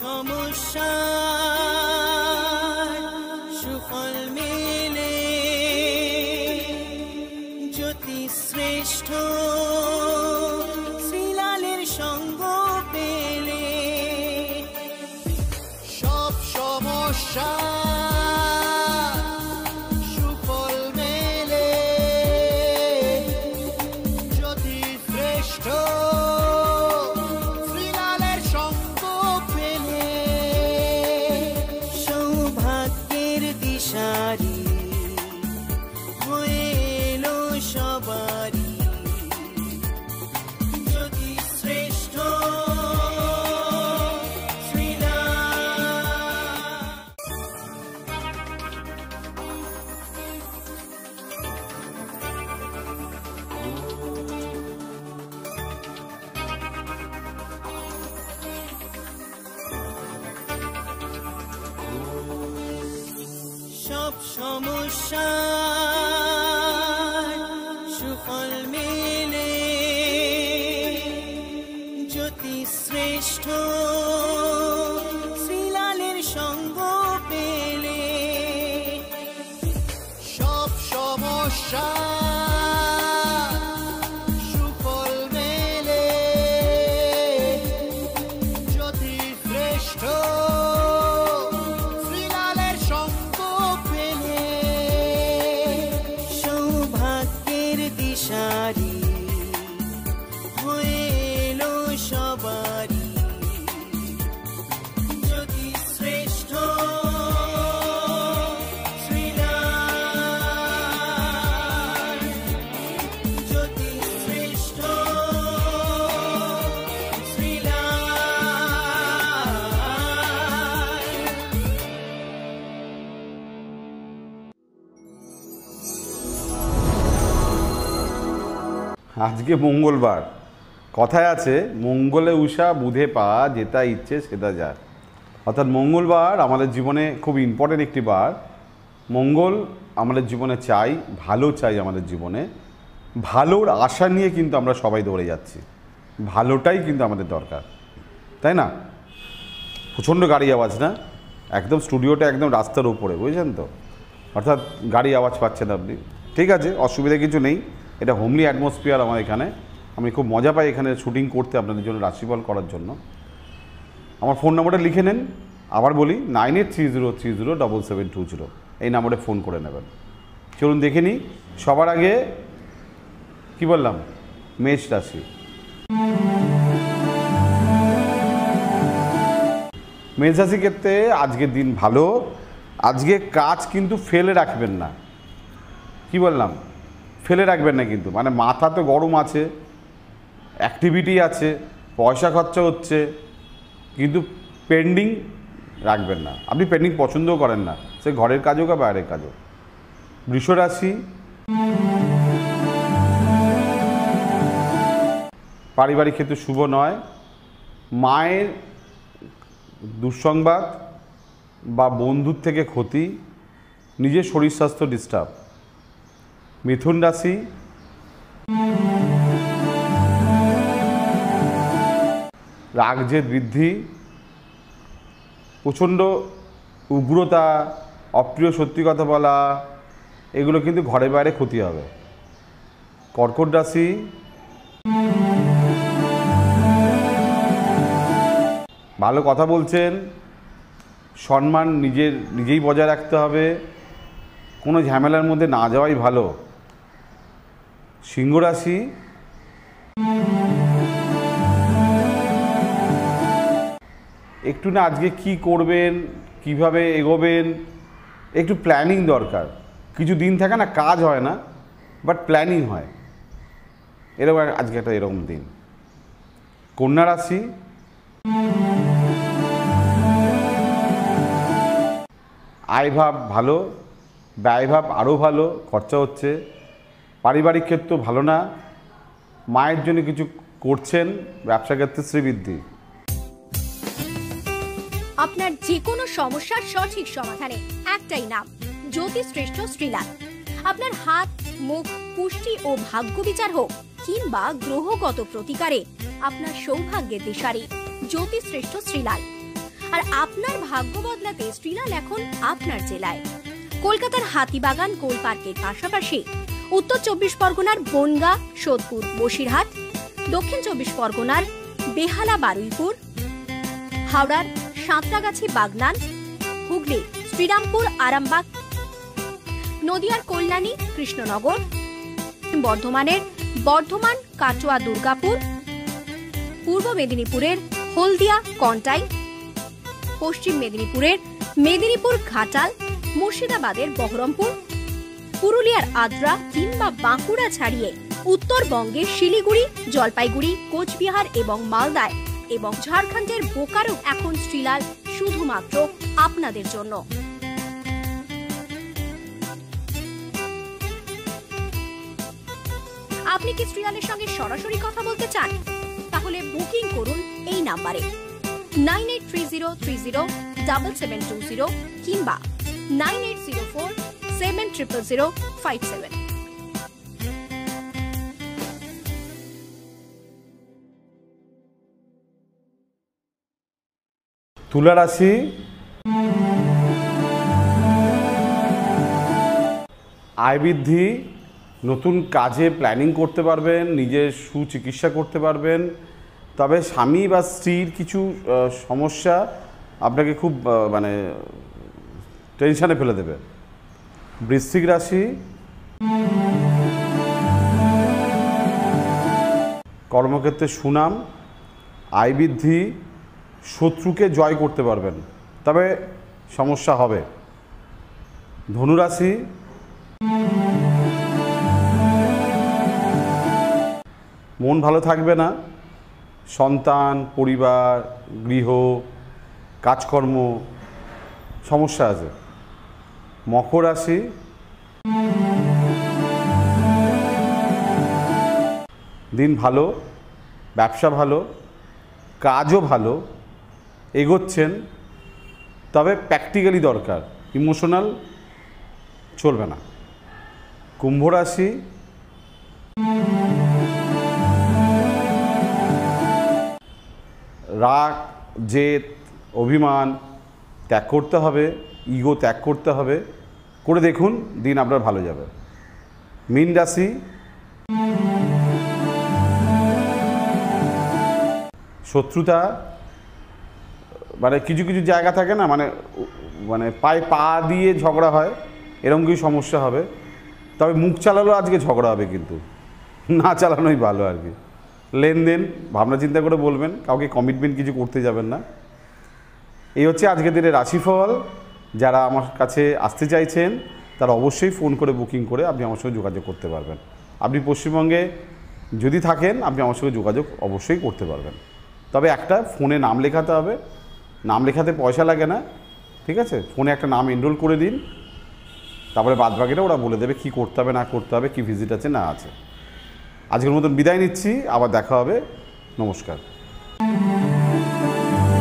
সমস্যা সুফল মেলে জ্যোতি শ্রেষ্ঠ শ্রীলালের সঙ্গ পেলে সব সমস্যা সুফল মেলে জ্যোতি শ্রেষ্ঠ শ্রীলালের সঙ্গ পেলে সৌভাগ্যের দিশারি হয়ে এলো সবারই জ্যোতি শ্রেষ্ঠ সব সমস্যা সুফল মেলে জ্যোতি শ্রেষ্ঠ শ্রীলালের সঙ্গ পেলে সব সমস্যা সুফল মেলে জ্যোতি শ্রেষ্ঠ দিশারি হয়ে এলো সবারই জ্যোতি শ্রেষ্ঠ শ্রীলাল জ্যোতি শ্রেষ্ঠ আজকে মঙ্গলবার, কথায় আছে মঙ্গলে উষা বুধে পা, যেটা ইচ্ছে সেটা যা। অর্থাৎ মঙ্গলবার আমাদের জীবনে খুব ইম্পর্টেন্ট একটি বার। মঙ্গল আমাদের জীবনে চাই, ভালো চাই আমাদের জীবনে। ভালোর আশা নিয়ে কিন্তু আমরা সবাই দৌড়ে যাচ্ছি, ভালোটাই কিন্তু আমাদের দরকার, তাই না? প্রচণ্ড গাড়ি আওয়াজ না? একদম স্টুডিওটা একদম রাস্তার উপরে, বুঝছেন তো? অর্থাৎ গাড়ি আওয়াজ পাচ্ছেন আপনি, ঠিক আছে, অসুবিধা কিছু নেই। এটা হোমলি অ্যাটমসফিয়ার আমার এখানে। আমি খুব মজা পাই এখানে শুটিং করতে, আপনাদের জন্য রাশিফল করার জন্য। আমার ফোন নাম্বারটা লিখে নেন, আবার বলি 9830307720, এই নাম্বারে ফোন করে নেবেন। চলুন দেখে নিই। সবার আগে কি বললাম, মেষ রাশি। মেষ রাশির ক্ষেত্রে আজকের দিন ভালো। আজকে কাজ কিন্তু ফেলে রাখবেন না। কি বললাম, ফেলে রাখবেন না কিন্তু, মানে মাথা তো গরম আছে, অ্যাক্টিভিটি আছে, পয়সা খরচা হচ্ছে, কিন্তু পেন্ডিং রাখবেন না। আপনি পেন্ডিং পছন্দও করেন না, সে ঘরের কাজ হোক বা বাইরের কাজ হোক। বৃষ রাশি, পারিবারিক ক্ষেত্রে শুভ নয়। মায়ের দুঃসংবাদ বা বন্ধুর থেকে ক্ষতি, নিজের শরীর স্বাস্থ্য ডিস্টার্ব। মিথুন রাশি, রাগ জেদ বৃদ্ধি, প্রচণ্ড উগ্রতা, অপ্রিয় সত্যি কথা বলা, এগুলো কিন্তু ঘরে বাইরে ক্ষতি হবে। কর্কট রাশি, ভালো কথা বলছেন, সম্মান নিজেই বজায় রাখতে হবে, কোনো ঝামেলার মধ্যে না যাওয়াই ভালো। সিংহ রাশি, একটু না আজকে কি করবেন, কিভাবে এগোবেন, একটু প্ল্যানিং দরকার। কিছু দিন থাকে না, কাজ হয় না, বাট প্ল্যানিং হয়, এরকম আজকে একটা এরকম দিন। কন্যা রাশি, আয়ভাব ভালো, ব্যয়ভাব আরও ভালো, খরচা হচ্ছে। পারিবারিক ক্ষেত্র ভালো না, মায়ের জন্য কিছু করছেন, ব্যবসা ক্ষেত্রে শ্রীবৃদ্ধি। আপনার যে কোনো সমস্যার সঠিক সমাধানে একটাই নাম, জ্যোতিশ্রেষ্ঠ শ্রীলাল। আপনার হাত, মুখ, পুষ্টি ও ভাগ্য বিচার হোক কিংবা গ্রহগত প্রতিকারে আপনার সৌভাগ্যের দিশারি জ্যোতিশ্রেষ্ঠ শ্রীলাল। আর আপনার ভাগ্য বদলাতে শ্রীলাল এখন আপনার জেলায়। কলকাতার হাতিবাগান গোল পার্কের পাশাপাশি উত্তর 24 পরগনার বনগা, সোদপুর, বসিরহাট, দক্ষিণ 24 পরগনার বেহালা, বারুইপুর, হাওড়ার সাঁতরাগাছি, বাগনান, হুগলি শ্রীরামপুর, আরামবাগ, নদিয়ার কল্যাণী, কৃষ্ণনগর, বর্ধমানের বর্ধমান, কাটোয়া, দুর্গাপুর, পূর্ব মেদিনীপুরের হলদিয়া, কন্টাই, পশ্চিম মেদিনীপুরের মেদিনীপুর, ঘাটাল, মুর্শিদাবাদের বহরমপুর, পুরুলিয়ার আদ্রা কিংবা বাঁকুড়া ছাড়িয়ে উত্তরবঙ্গের শিলিগুড়ি, জলপাইগুড়ি, কোচবিহার এবং মালদায় এবং ঝাড়খণ্ডের বোকারো এখন শ্রীলাল শুধুমাত্র আপনাদের জন্য। আপনি কি শ্রীলালের সঙ্গে সরাসরি কথা বলতে চান? তাহলে বুকিং করুন এই নাম্বারে 9830307720 কিংবা 9804700057। তুলা রাশি, আয় বৃদ্ধি, নতুন কাজে প্ল্যানিং করতে পারবেন, নিজের সুচিকিৎসা করতে পারবেন। তবে স্বামী বা স্ত্রীর কিছু সমস্যা আপনাকে খুব মানে টেনশানে ফেলে দেবে। বৃশ্চিক রাশি, কর্মক্ষেত্রে সুনাম, আয় বৃদ্ধি, শত্রুকে জয় করতে পারবেন, তবে সমস্যা হবে। ধনুরাশি, মন ভালো থাকবে না, সন্তান, পরিবার, গৃহ, কাজকর্ম সমস্যা আছে। মকর রাশি, দিন ভালো, ব্যবসা ভালো, কাজও ভালো, এগোচ্ছেন, তবে প্র্যাকটিক্যালি দরকার, ইমোশনাল চলবে না। কুম্ভ রাশি, রাগ, জেদ, অভিমান ত্যাগ করতে হবে, ইগো ত্যাগ করতে হবে, করে দেখুন দিন আপনার ভালো যাবে। মীন রাশি, শত্রুতা, মানে কিছু কিছু জায়গা থাকে না, মানে পায়ে পা দিয়ে ঝগড়া হয়, এরকম কিছু সমস্যা হবে। তবে মুখ চালালেও আজকে ঝগড়া হবে, কিন্তু না চালানোই ভালো আর কি। লেনদেন ভাবনা চিন্তা করে বলবেন, কাউকে কমিটমেন্ট কিছু করতে যাবেন না। এই হচ্ছে আজকের দিনের রাশিফল। যারা আমার কাছে আসতে চাইছেন তারা অবশ্যই ফোন করে বুকিং করে আপনি আমার সঙ্গে যোগাযোগ করতে পারবেন। আপনি পশ্চিমবঙ্গে যদি থাকেন আপনি আমার সঙ্গে যোগাযোগ অবশ্যই করতে পারবেন। তবে একটা ফোনে নাম লেখাতে হবে, নাম লেখাতে পয়সা লাগে না, ঠিক আছে? ফোনে একটা নাম এনরোল করে দিন, তারপরে বাদবাকিটা ওরা বলে দেবে কী করতে হবে না করতে হবে, কী ভিজিট আছে না আছে। আজকের মতন বিদায় নিচ্ছি, আবার দেখা হবে, নমস্কার।